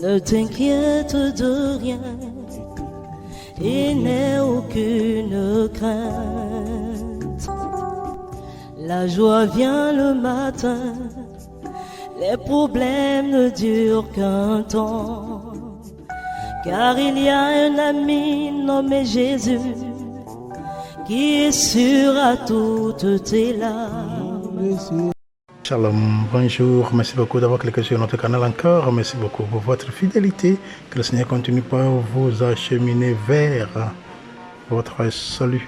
Ne t'inquiète de rien et n'aie aucune crainte. La joie vient le matin, les problèmes ne durent qu'un temps. Car il y a un ami nommé Jésus qui essuiera toutes tes larmes. Shalom, bonjour, merci beaucoup d'avoir cliqué sur notre canal encore, merci beaucoup pour votre fidélité, que le Seigneur continue par vous acheminer vers votre salut.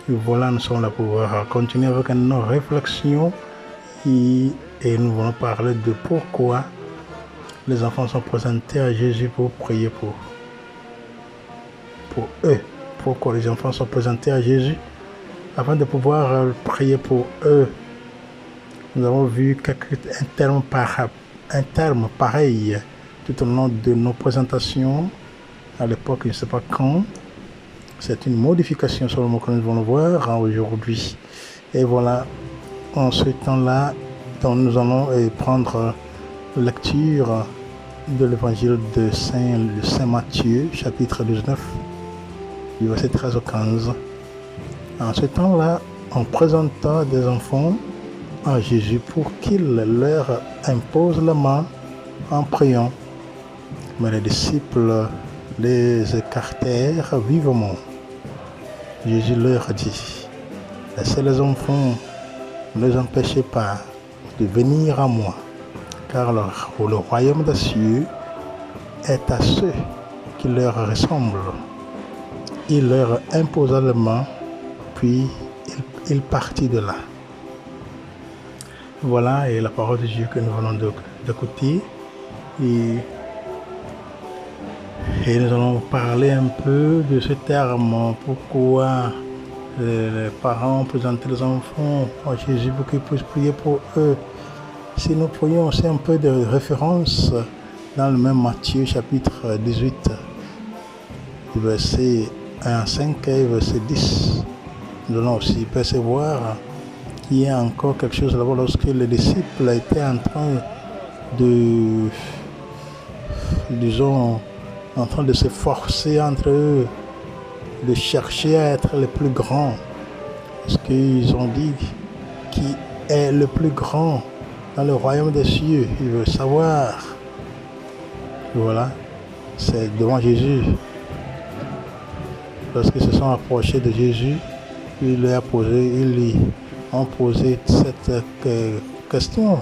Et voilà, nous sommes là pour continuer avec nos réflexions et nous allons parler de pourquoi les enfants sont présentés à Jésus pour prier pour eux. Pourquoi les enfants sont présentés à Jésus afin de pouvoir prier pour eux. Nous avons vu un terme pareil tout au long de nos présentations à l'époque, je ne sais pas quand. C'est une modification sur le mot que nous allons voir aujourd'hui. Et voilà, en ce temps-là, nous allons prendre lecture de l'évangile de Saint Matthieu, chapitre 19, du verset 13 au 15. En ce temps-là, on présenta des enfants à Jésus pour qu'il leur impose la main en priant. Mais les disciples les écartèrent vivement. Jésus leur dit: laissez les enfants, ne les empêchez pas de venir à moi, car le royaume des cieux est à ceux qui leur ressemblent. Il leur imposa la main, puis il partit de là. Voilà, et la parole de Dieu que nous venons d'écouter. Et nous allons parler un peu de ce terme, pourquoi les parents présentent les enfants à Jésus pour qu'ils puissent prier pour eux. Si nous prions aussi un peu de référence dans le même Matthieu chapitre 18, verset 1 à 5 et verset 10, nous allons aussi percevoir qu'il y a encore quelque chose là-bas lorsque les disciples étaient en train de se forcer entre eux, de chercher à être les plus grands. Parce qu'ils ont dit qui est le plus grand dans le royaume des cieux. Ils veulent savoir. Voilà, c'est devant Jésus. Lorsqu'ils se sont approchés de Jésus, ils lui ont posé cette question.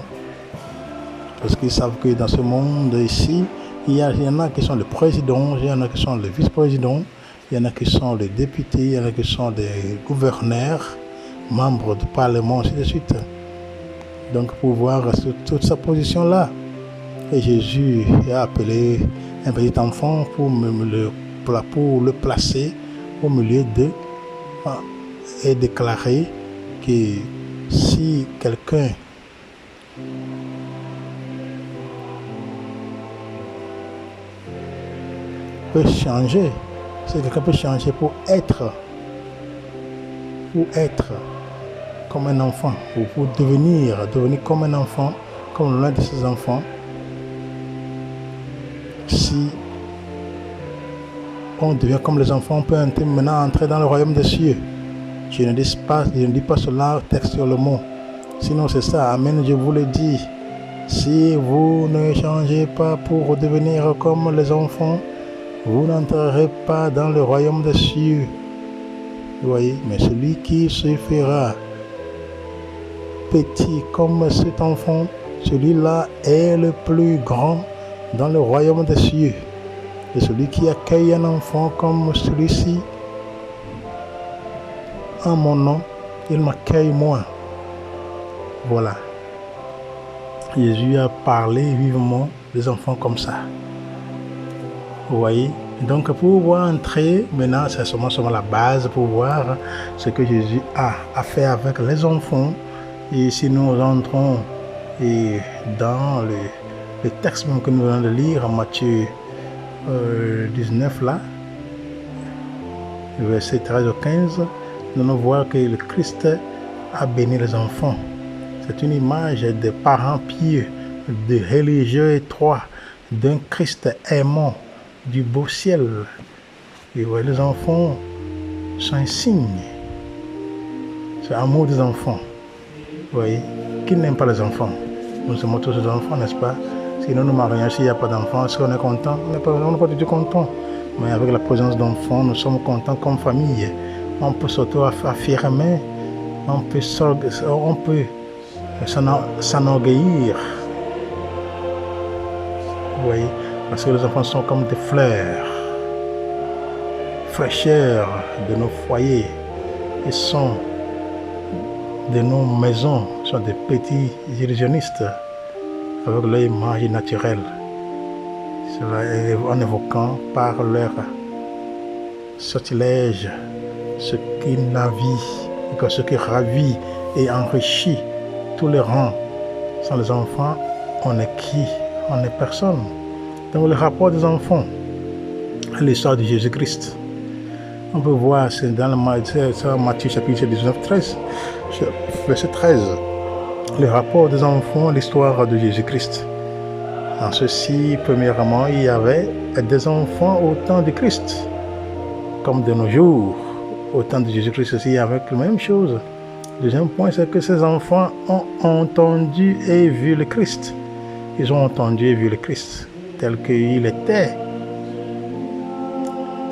Parce qu'ils savent que dans ce monde ici, il y en a qui sont les présidents, il y en a qui sont les vice-présidents, il y en a qui sont les députés, il y en a qui sont des gouverneurs, membres du Parlement, ainsi de suite. Donc pour voir toute sa position-là. Et Jésus a appelé un petit enfant pour le placer au milieu d'eux et déclarer que si quelqu'un peut changer, si quelqu'un peut changer pour être comme un enfant, ou pour devenir comme un enfant, comme l'un de ses enfants, si on devient comme les enfants, on peut maintenant entrer dans le royaume des cieux. Je ne dis pas cela textuellement. Sinon c'est ça, amen, je vous le dis. Si vous ne changez pas pour devenir comme les enfants, vous n'entrerez pas dans le royaume des cieux. Vous voyez, mais celui qui se fera petit comme cet enfant, celui-là est le plus grand dans le royaume des cieux. Et celui qui accueille un enfant comme celui-ci, en mon nom, il m'accueille moi. Voilà. Jésus a parlé vivement des enfants comme ça. Vous voyez? Donc pour pouvoir entrer, maintenant c'est seulement la base pour voir ce que Jésus a fait avec les enfants. Et si nous entrons dans le texte même que nous venons de lire en Matthieu 19 là, verset 13 au 15, nous allons voir que le Christ a béni les enfants. C'est une image des parents pieux de religieux étroit, d'un Christ aimant du beau ciel. Et ouais, les enfants sont un signe. C'est l'amour des enfants. Vous voyez, qui n'aime pas les enfants? Nous aimons tous les enfants, n'est-ce pas? Sinon, nous marions, s'il n'y a pas d'enfants, est-ce qu'on est content? On n'est pas du tout content. Mais avec la présence d'enfants, nous sommes contents comme famille. On peut s'auto-affirmer, on peut s'enorgueillir. Vous voyez, parce que les enfants sont comme des fleurs, fraîcheur de nos foyers. Ils sont de nos maisons, ils sont des petits illusionnistes avec leur image naturelle. Cela en évoquant par leur sortilège ce qui navigue, ce qui ravit et enrichit tous les rangs. Sans les enfants, on est qui? On est personne. Donc le rapport des enfants à l'histoire de Jésus-Christ. On peut voir, c'est dans Matthieu chapitre 19, 13, verset 13, le rapport des enfants à l'histoire de Jésus-Christ. En ceci, premièrement, il y avait des enfants au temps de Christ, comme de nos jours. Au temps de Jésus-Christ aussi, il y avait la même chose. Deuxième point, c'est que ces enfants ont entendu et vu le Christ. Ils ont entendu et vu le Christ tel qu'il était.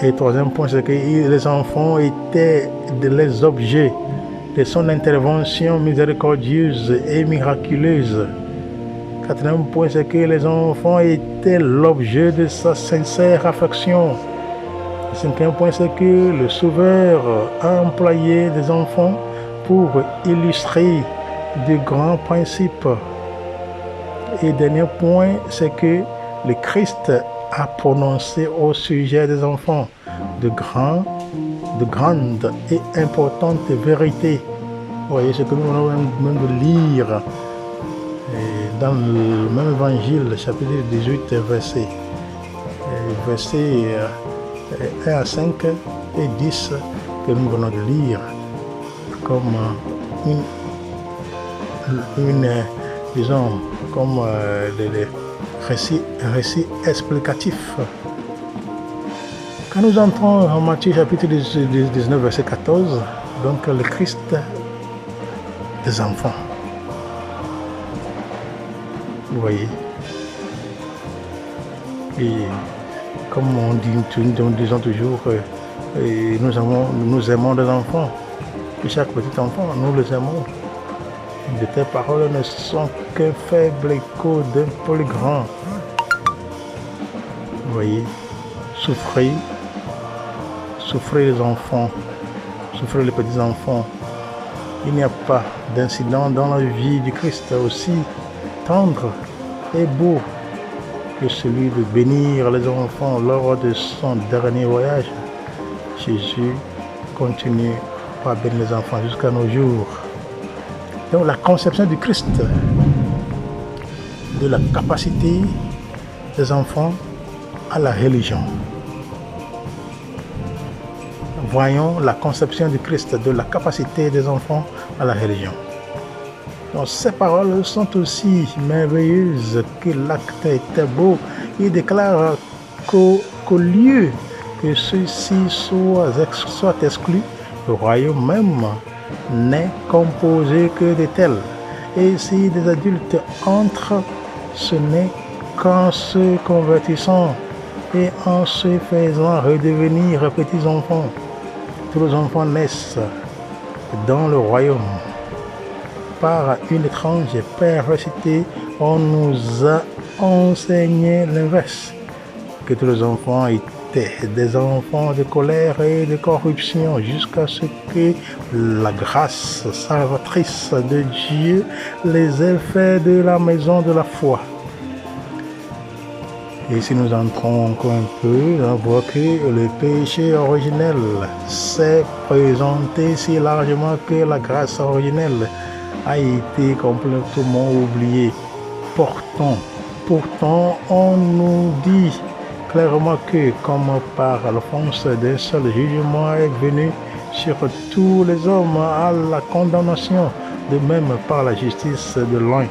Et troisième point, c'est que les enfants étaient les objets de son intervention miséricordieuse et miraculeuse. Quatrième point, c'est que les enfants étaient l'objet de sa sincère affection. Cinquième point, c'est que le Sauveur a employé des enfants pour illustrer de grands principes. Et dernier point, c'est que le Christ a prononcé au sujet des enfants de grandes et importantes vérités. Vous voyez ce que nous venons même de lire dans le même évangile, chapitre 18, versets 1 à 5 et 10 que nous venons de lire comme des récits explicatifs. Quand nous entrons en Matthieu chapitre 19, verset 14, donc le Christ des enfants. Vous voyez. Et comme nous disons toujours, nous aimons les enfants. Et chaque petit enfant, nous les aimons. De tes paroles ne sont qu'un faible écho d'un peu grand. Vous voyez, souffrez les enfants, souffrez les petits enfants. Il n'y a pas d'incident dans la vie du Christ aussi tendre et beau que celui de bénir les enfants lors de son dernier voyage. Jésus continue à bénir les enfants jusqu'à nos jours. Donc la conception du Christ, de la capacité des enfants à la religion. Voyons la conception du Christ, de la capacité des enfants à la religion. Donc ces paroles sont aussi merveilleuses que l'acte était beau. Il déclare qu'au lieu que ceux-ci soient exclus, le royaume même n'est composé que de tels. Et si des adultes entrent, ce n'est qu'en se convertissant et en se faisant redevenir petits enfants. Tous les enfants naissent dans le royaume. Par une étrange perversité, on nous a enseigné l'inverse, que tous les enfants étaient des enfants de colère et de corruption, jusqu'à ce que la grâce salvatrice de Dieu les ait fait de la maison de la foi. Et si nous entrons encore un peu, on voit que le péché originel s'est présenté si largement que la grâce originelle a été complètement oubliée. Pourtant, on nous dit clairement que, comme par l'offense d'un seul jugement est venu sur tous les hommes à la condamnation, de même par la justice de l'un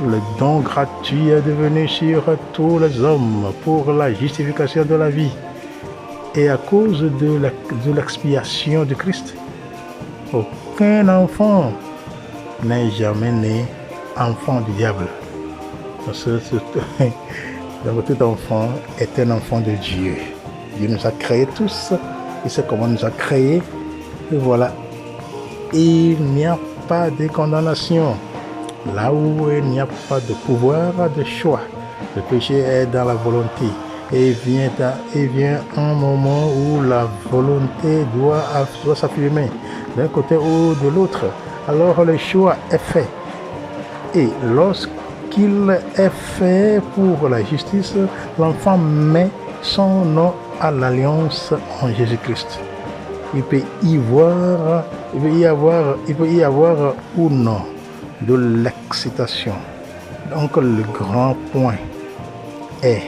le don gratuit est devenu sur tous les hommes pour la justification de la vie. Et à cause de l'expiation de Christ, aucun enfant n'est jamais né enfant du diable. Donc tout enfant est un enfant de Dieu. Dieu nous a créés tous. Il sait comment nous a créés. Et voilà. Il n'y a pas de condamnation. Là où il n'y a pas de pouvoir de choix. Le péché est dans la volonté. Et il vient un moment où la volonté doit s'affirmer d'un côté ou de l'autre. Alors le choix est fait. Et lorsqu'il est fait pour la justice, l'enfant met son nom à l'alliance en Jésus-Christ. Il peut y avoir ou non de l'excitation. Donc le grand point est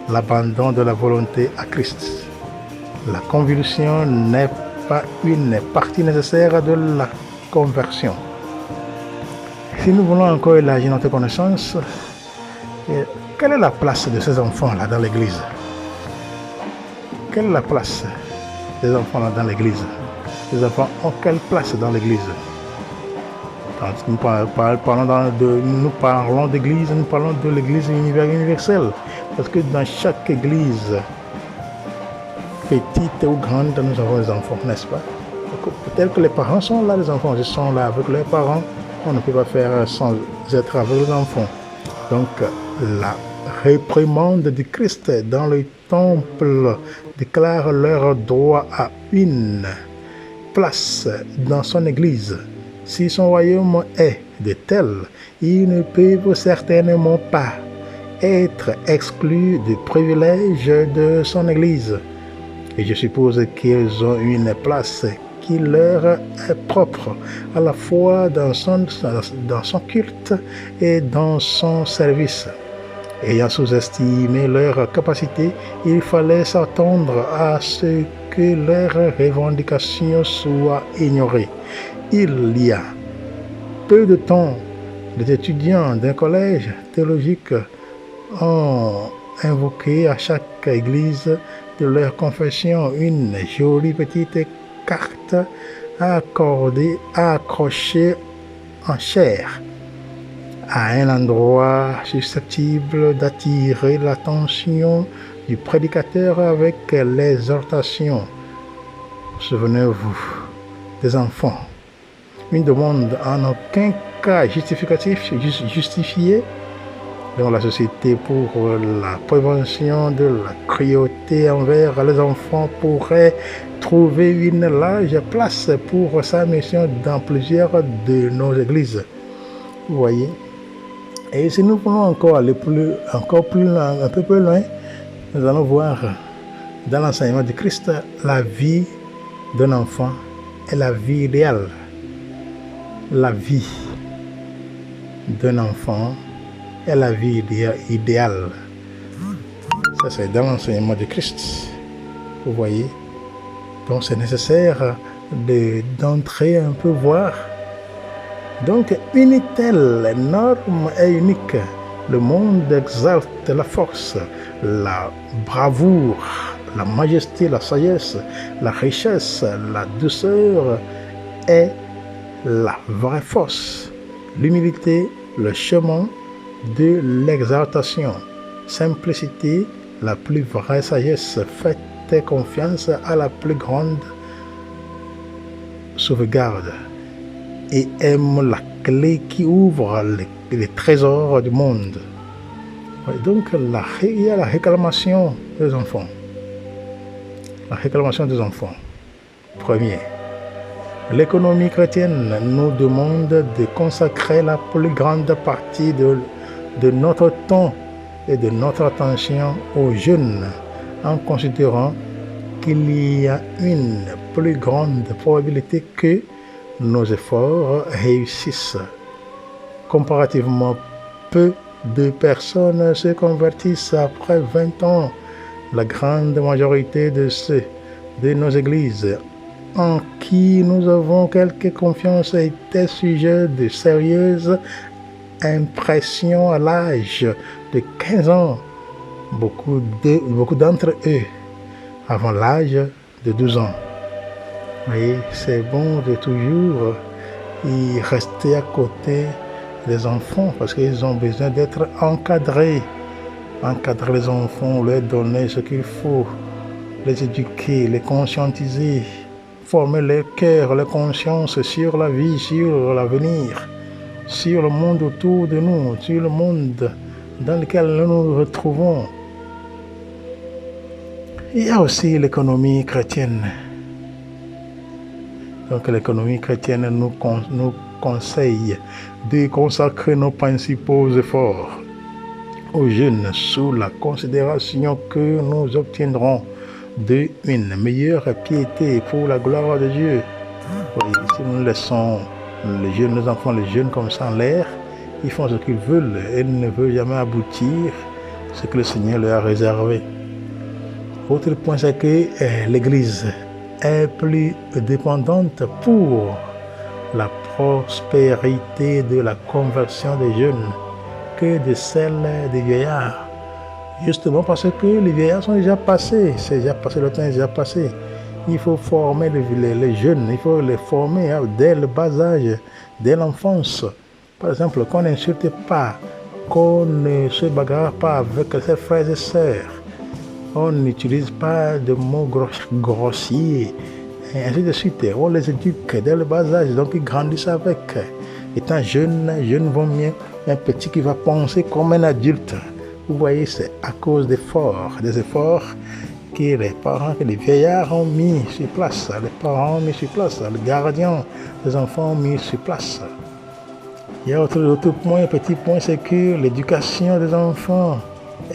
l'abandon de la volonté à Christ. La conversion n'est pas une partie nécessaire de la conversion. Si nous voulons encore élargir notre connaissance, quelle est la place de ces enfants-là dans l'Église? Quelle est la place des enfants-là dans l'Église? Les enfants ont quelle place dans l'Église? Quand nous parlons d'Église, nous parlons de l'Église universelle. Parce que dans chaque Église, petite ou grande, nous avons des enfants, n'est-ce pas? Peut-être que les parents sont là, les enfants ils sont là avec leurs parents. On ne peut pas faire sans être avec les enfants. Donc, la réprimande de Christ dans le temple déclare leur droit à une place dans son Église. Si son royaume est de tel, ils ne peuvent certainement pas être exclus du privilège de son Église. Et je suppose qu'ils ont une place qui leur est propre, à la fois dans son culte et dans son service. Ayant sous-estimé leur capacité, il fallait s'attendre à ce que leurs revendications soient ignorées. Il y a peu de temps, les étudiants d'un collège théologique ont invoqué à chaque église de leur confession une jolie petite carte à accrocher en chair à un endroit susceptible d'attirer l'attention du prédicateur avec l'exhortation. Souvenez-vous des enfants. Une demande en aucun cas justifiée dans la société pour la prévention de la cruauté envers les enfants pourrait trouver une large place pour sa mission dans plusieurs de nos églises. Vous voyez? Et si nous voulons encore aller un peu plus loin, nous allons voir dans l'enseignement de Christ la vie d'un enfant est la vie idéale. La vie d'un enfant est la vie idéale. Ça, c'est dans l'enseignement de Christ. Vous voyez? Donc, c'est nécessaire d'entrer un peu voir. Donc, une telle norme est unique. Le monde exalte la force, la bravoure, la majesté, la sagesse, la richesse, la douceur est la vraie force. L'humilité, le chemin de l'exaltation. Simplicité, la plus vraie sagesse. Faites confiance à la plus grande sauvegarde. Et aime la clé qui ouvre les trésors du monde. Donc, il y a la réclamation des enfants. La réclamation des enfants. Premier. L'économie chrétienne nous demande de consacrer la plus grande partie de notre temps et de notre attention aux jeunes en considérant qu'il y a une plus grande probabilité que nos efforts réussissent. Comparativement, peu de personnes se convertissent après 20 ans. La grande majorité de nos églises en qui nous avons quelque confiance étaient sujets de sérieuses impression à l'âge de 15 ans. Beaucoup d'entre eux avant l'âge de 12 ans. Vous voyez, c'est bon de toujours y rester à côté des enfants parce qu'ils ont besoin d'être encadrés. Encadrer les enfants, leur donner ce qu'il faut, les éduquer, les conscientiser, former leur cœur, leur conscience sur la vie, sur l'avenir, sur le monde autour de nous, sur le monde dans lequel nous nous retrouvons. Il y a aussi l'économie chrétienne. Donc l'économie chrétienne nous conseille de consacrer nos principaux efforts aux jeunes sous la considération que nous obtiendrons d'une meilleure piété pour la gloire de Dieu. Oui, si nous laissons les enfants, les jeunes comme ça en l'air, ils font ce qu'ils veulent et ils ne veulent jamais aboutir ce que le Seigneur leur a réservé. Autre point, c'est que l'Église est plus dépendante pour la prospérité de la conversion des jeunes que de celle des vieillards. Justement parce que les vieillards sont déjà passés, c'est déjà passé, le temps est déjà passé. Il faut former les jeunes, il faut les former dès le bas âge, dès l'enfance. Par exemple, qu'on n'insulte pas, qu'on ne se bagarre pas avec ses frères et sœurs, on n'utilise pas de mots grossiers, et ainsi de suite. On les éduque dès le bas âge, donc ils grandissent avec. Étant jeunes vont mieux. Un petit qui va penser comme un adulte. Vous voyez, c'est à cause des efforts que les parents, que les vieillards ont mis sur place. Les parents ont mis sur place, les gardiens des enfants ont mis sur place. Il y a autre point, petit point, c'est que l'éducation des enfants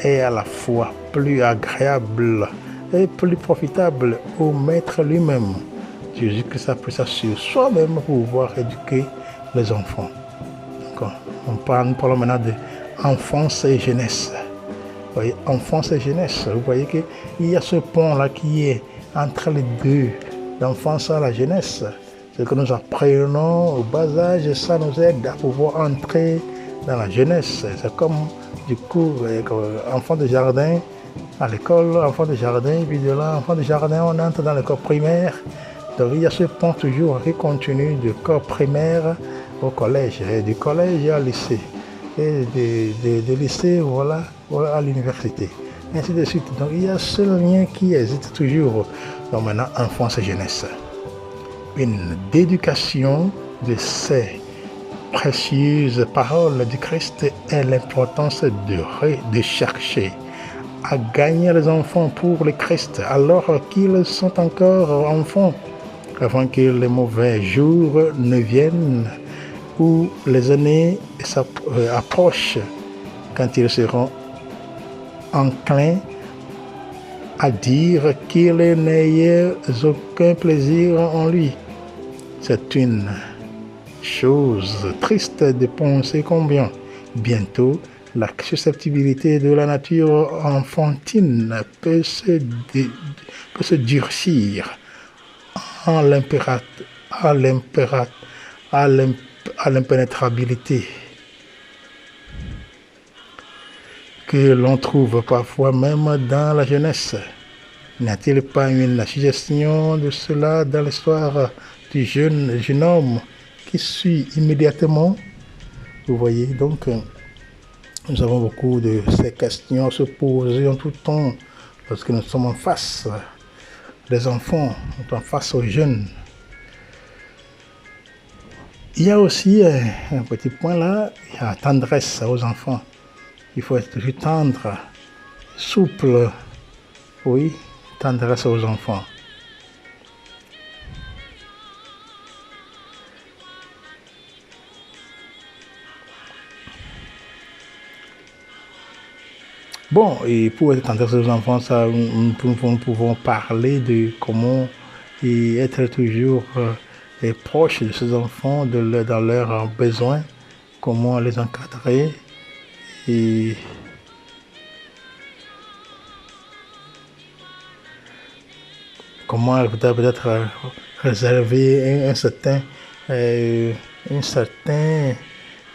est à la fois plus agréable et plus profitable au maître lui-même. Jésus-Christ a pris ça sur soi-même pour pouvoir éduquer les enfants. Donc, nous parlons maintenant d'enfance et jeunesse. Vous voyez, enfance et jeunesse. Vous voyez qu'il y a ce pont-là qui est entre les deux, l'enfance et la jeunesse. Ce que nous apprenons au bas âge, ça nous aide à pouvoir entrer dans la jeunesse. C'est comme, du coup, enfant de jardin à l'école, enfant de jardin, puis de là, enfant de jardin, on entre dans l'école primaire. Donc il y a ce pont toujours qui continue du corps primaire au collège, et du collège au lycée, et de lycée voilà, à l'université, ainsi de suite. Donc il y a ce lien qui existe toujours. Donc maintenant, enfance et jeunesse. Une déducation de ces précieuses paroles du Christ est l'importance de chercher à gagner les enfants pour le Christ alors qu'ils sont encore enfants, avant que les mauvais jours ne viennent ou les années approchent, quand ils seront enclins à dire qu'ils n'aient aucun plaisir en lui. C'est une chose triste de penser combien bientôt la susceptibilité de la nature enfantine peut se durcir à l'impénétrabilité que l'on trouve parfois même dans la jeunesse. N'y a-t-il pas une suggestion de cela dans l'histoire du jeune homme qui suit immédiatement? Vous voyez, donc nous avons beaucoup de ces questions à se poser en tout temps lorsque nous sommes en face des enfants, en face aux jeunes. Il y a aussi un petit point là, il y a la tendresse aux enfants. Il faut être toujours tendre, souple, oui, tendresse aux enfants. Bon, et pour être tendresse aux enfants, ça, nous pouvons parler de comment être toujours proche de ces enfants, dans leurs besoins, comment les encadrer et comment peut-être réserver un certain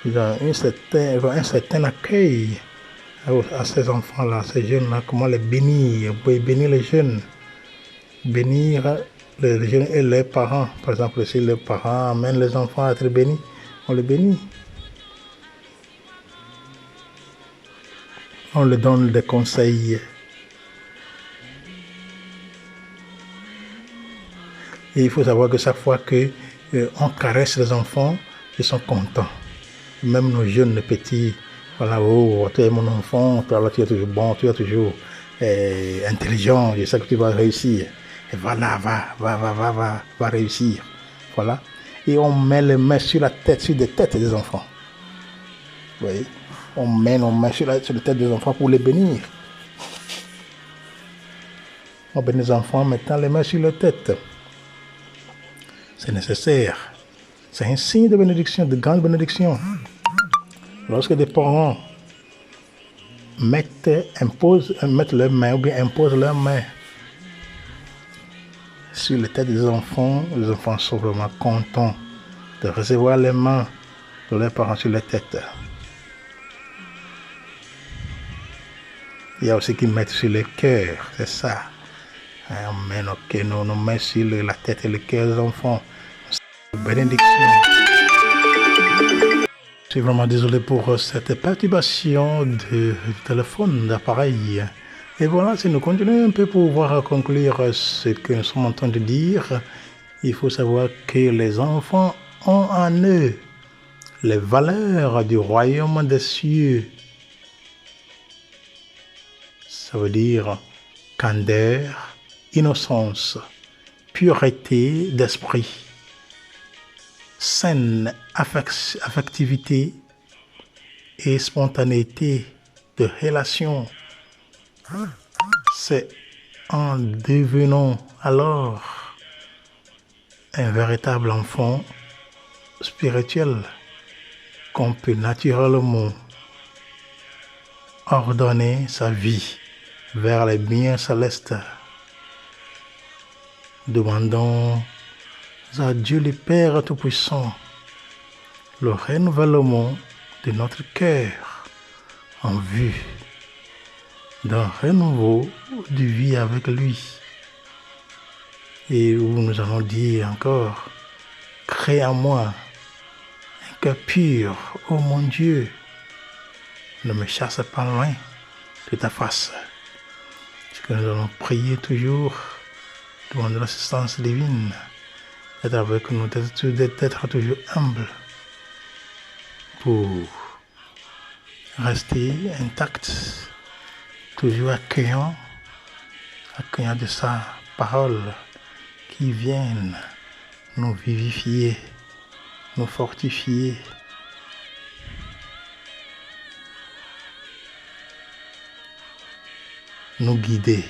Ils ont un certain accueil à ces enfants-là, ces jeunes-là, comment les bénir. Vous pouvez bénir les jeunes, bénir les jeunes et leurs parents. Par exemple, si les parents amènent les enfants à être bénis, on les bénit. On leur donne des conseils. Et il faut savoir que chaque fois qu'on caresse les enfants, ils sont contents. Même nos jeunes, les petits, voilà, oh, tu es mon enfant, toi, là, tu es toujours bon, tu es toujours intelligent, je sais que tu vas réussir. Et voilà, va réussir. Voilà. Et on met les mains sur la tête, sur les têtes des enfants. Vous voyez? On met nos mains sur les têtes des enfants pour les bénir. On bénit les enfants en mettant les mains sur leur tête. C'est nécessaire. C'est un signe de bénédiction, de grande bénédiction. Lorsque des parents mettent leurs mains ou bien imposent leurs mains sur les têtes des enfants sont vraiment contents de recevoir les mains de leurs parents sur les têtes. Il y a aussi qui mettent sur le cœur, c'est ça. On met nos mains sur la tête et le cœur des enfants. Bénédiction. Je suis vraiment désolé pour cette perturbation du téléphone, d'appareil. Et voilà, si nous continuons un peu pour pouvoir conclure ce que nous sommes en train de dire, il faut savoir que les enfants ont en eux les valeurs du royaume des cieux. Ça veut dire candeur, innocence, pureté d'esprit, saine affectivité et spontanéité de relation. C'est en devenant alors un véritable enfant spirituel qu'on peut naturellement ordonner sa vie vers les biens célestes. Demandons à Dieu le Père Tout-Puissant le renouvellement de notre cœur en vue d'un renouveau de vie avec lui. Et où nous allons dire encore, crée en moi un cœur pur, ô mon Dieu, ne me chasse pas loin de ta face. C'est que nous allons prier toujours, demander l'assistance divine, d'être avec nous, d'être toujours humble pour rester intact, toujours accueillant de sa parole qui vienne nous vivifier, nous fortifier. Nous guider.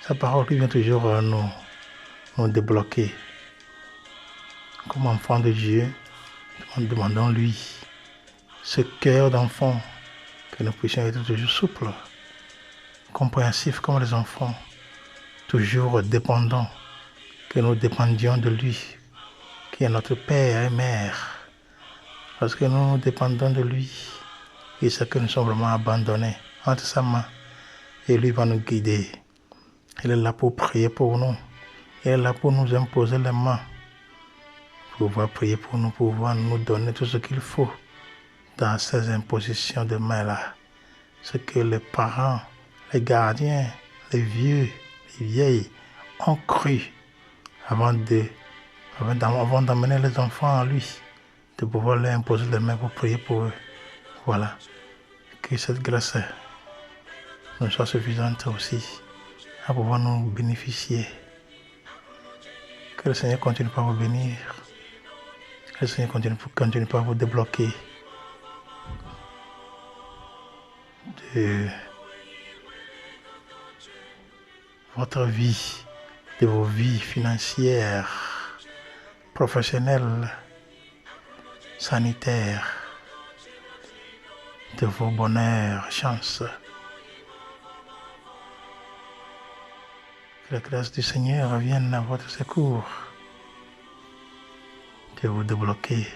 Sa parole qui vient toujours nous débloquer. Comme enfant de Dieu, demandons-lui ce cœur d'enfant, que nous puissions être toujours souples, compréhensifs comme les enfants, toujours dépendants, que nous dépendions de lui, qui est notre Père et Mère. Parce que nous dépendons de lui, et c'est que nous sommes vraiment abandonnés entre sa main. Et lui va nous guider. Il est là pour prier pour nous. Il est là pour nous imposer les mains. Pour pouvoir prier pour nous, pour pouvoir nous donner tout ce qu'il faut dans ces impositions de mains-là. Ce que les parents, les gardiens, les vieux, les vieilles ont cru avant d'amener les enfants à lui, de pouvoir leur imposer les mains pour prier pour eux. Voilà. Que cette grâce nous soit suffisante aussi à pouvoir nous bénéficier. Que le Seigneur continue par vous bénir. Que le Seigneur continue par vous débloquer de votre vie, de vos vies financières, professionnelles, sanitaires, de vos bonheurs, chances. Que la grâce du Seigneur vienne à votre secours, de vous débloquer,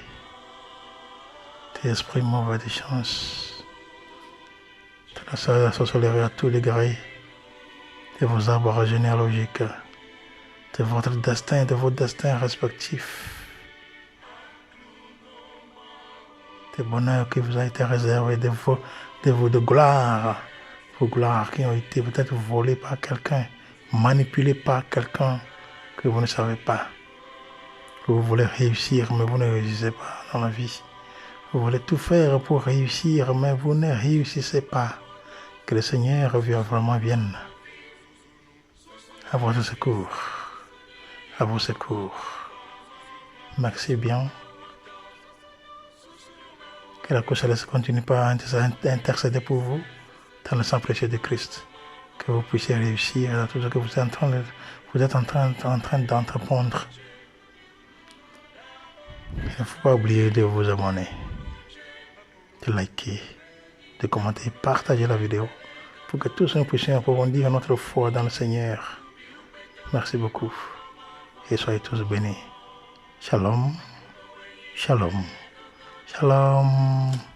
les esprits mauvais de chance, toute la sorcellerie à tous degrés, de vos arbres généalogiques, de votre destin, de vos destins respectifs, des bonheurs qui vous ont été réservés, de gloire, vos gloires qui ont été peut-être volées par quelqu'un, manipulées par quelqu'un que vous ne savez pas. Vous voulez réussir, mais vous ne réussissez pas dans la vie. Vous voulez tout faire pour réussir, mais vous ne réussissez pas. Que le Seigneur vraiment vienne à votre secours, à vos secours. Merci bien. Que la Croix Céleste continue à intercéder pour vous dans le sang précieux de Christ. Que vous puissiez réussir dans tout ce que vous êtes en train d'entreprendre. Il ne faut pas oublier de vous abonner, de liker, de commenter, partager la vidéo pour que tous nous puissions approfondir notre foi dans le Seigneur. Merci beaucoup et soyez tous bénis. Shalom, shalom, shalom.